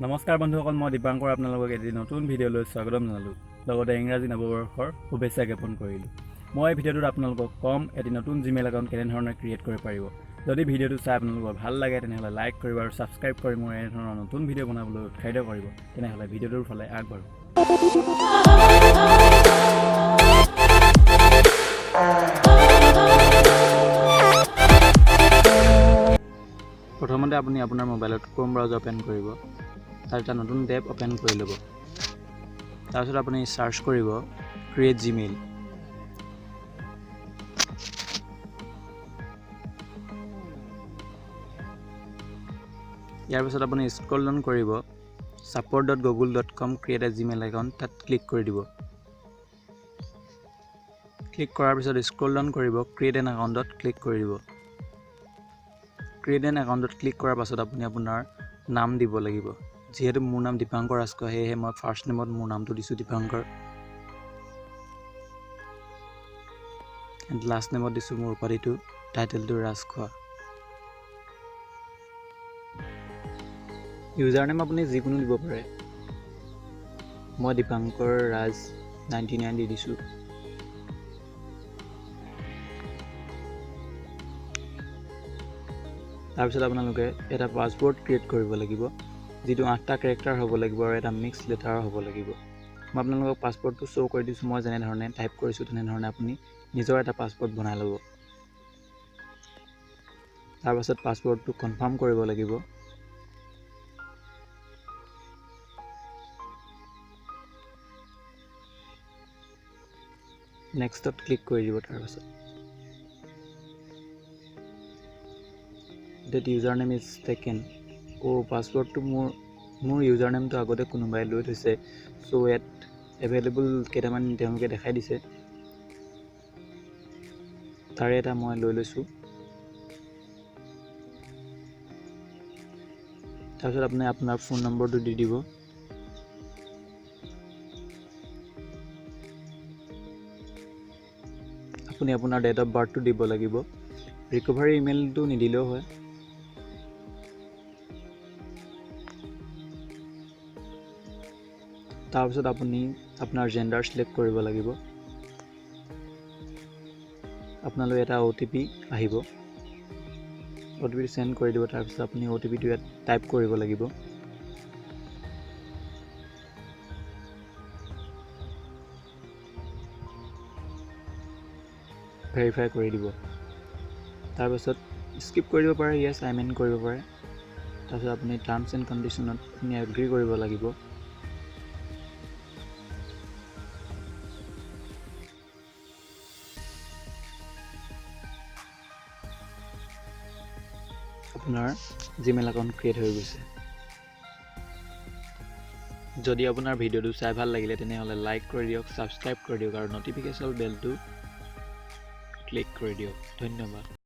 নমস্কাৰ বন্ধুসকল, মই দীপাংকৰ আপোনালোকক এটি নতুন ভিডিঅ'লৈ স্বাগতম জনালোঁ। লগতে ইংৰাজী নৱবৰ্ষৰ শুভেচ্ছা জ্ঞাপন কৰিলোঁ। মই এই ভিডিঅ'টোত আপোনালোকক কম এটি নতুন জিমেইল একাউণ্ট কেনেধৰণে ক্ৰিয়েট কৰিব পাৰিব। যদি ভিডিঅ'টো চাই আপোনালোকৰ ভাল লাগে তেনেহ'লে লাইক কৰিব আৰু ছাবস্ক্ৰাইব কৰি মোৰ এনেধৰণৰ নতুন ভিডিঅ' বনাবলৈ উৎসাহিত কৰিব। তেনেহ'লে ভিডিঅ'টোৰ ফালে আগবাঢ়ো। প্ৰথমতে আপুনি আপোনাৰ মোবাইলত ক্ৰোম ব্ৰাউজাৰ অপেন কৰিব। তাত এটা নতুন টেব অপেন কৰি ল'ব। তাৰপিছত আপুনি চাৰ্চ কৰিব ক্ৰিয়েট জিমেইল। ইয়াৰ পিছত আপুনি স্ক্ৰল ডাউন কৰিব support.google.com ক্ৰিয়েট এ জিমেইল একাউণ্ট, তাত ক্লিক কৰি দিব। ক্লিক কৰাৰ পিছত স্ক্ৰল ডাউন কৰিব ক্ৰিয়েট এন একাউণ্টত ক্লিক কৰি দিব। ক্ৰিয়েট এন একাউণ্টত ক্লিক কৰাৰ পাছত আপুনি আপোনাৰ নাম দিব লাগিব। যিহেতু মোৰ নাম দীপাংকৰ ৰাজখোৱা, সেয়েহে মই ফাৰ্ষ্ট নেমত মোৰ নামটো দিছোঁ দীপাংকৰ, এণ্ড লাষ্ট নেমত দিছোঁ মোৰ উপাধিটো, টাইটেলটো ৰাজখোৱা। ইউজাৰ নেম আপুনি যিকোনো দিব পাৰে। মই দীপাংকৰ ৰাজ 99 দি দিছোঁ। তাৰপিছত আপোনালোকে এটা পাছৱৰ্ড ক্ৰিয়েট কৰিব লাগিব, যিটো 8টা কেৰেক্টাৰ হ'ব লাগিব আৰু এটা মিক্স লেটাৰ হ'ব লাগিব। মই আপোনালোকক পাছৱৰ্ডটো শ্ব' কৰি দিছোঁ। মই যেনেধৰণে টাইপ কৰিছোঁ তেনেধৰণে আপুনি নিজৰ এটা পাছৱৰ্ড বনাই ল'ব। তাৰপাছত পাছৱৰ্ডটো কনফাৰ্ম কৰিব লাগিব। নেক্সটত ক্লিক কৰি দিব। তাৰপাছত that user name is taken। পাছৱৰ্ডটো মোৰ ইউজাৰ নেমটো আগতে কোনোবাই লৈ থৈছে, চ' ইয়াত এভেইলেবল কেইটামান তেওঁলোকে দেখাই দিছে, তাৰে এটা মই লৈ লৈছোঁ। তাৰপিছত আপুনি আপোনাৰ ফোন নম্বৰটো দি দিব। আপুনি আপোনাৰ ডেট অফ বাৰ্থটো দিব লাগিব। ৰিকভাৰী ইমেইলটো নিদিলেও হয়। তাৰপিছত আপুনি আপোনাৰ জেণ্ডাৰ চিলেক্ট কৰিব লাগিব। আপোনালৈ এটা OTP আহিব, OTPটো চেণ্ড কৰি দিব। তাৰপিছত আপুনি OTPটো ইয়াত টাইপ কৰিব লাগিব। ভেৰিফাই কৰি দিব। তাৰপাছত স্কিপ কৰি দিব পাৰে, য়েছ আই মেন কৰিব পাৰে। তাৰপিছত আপুনি টাৰ্মছ এণ্ড কণ্ডিশ্যনত আপুনি এগ্ৰী কৰিব লাগিব। আপোনাৰ জিমেইল একাউণ্ট ক্ৰিয়েট হৈ গৈছে। যদি আপোনাৰ ভিডিঅ'টো চাই ভাল লাগিলে তেনেহ'লে লাইক কৰি দিয়ক, ছাবস্ক্ৰাইব কৰি দিয়ক আৰু ন'টিফিকেশ্যন বেলটো ক্লিক কৰি দিয়ক। ধন্যবাদ।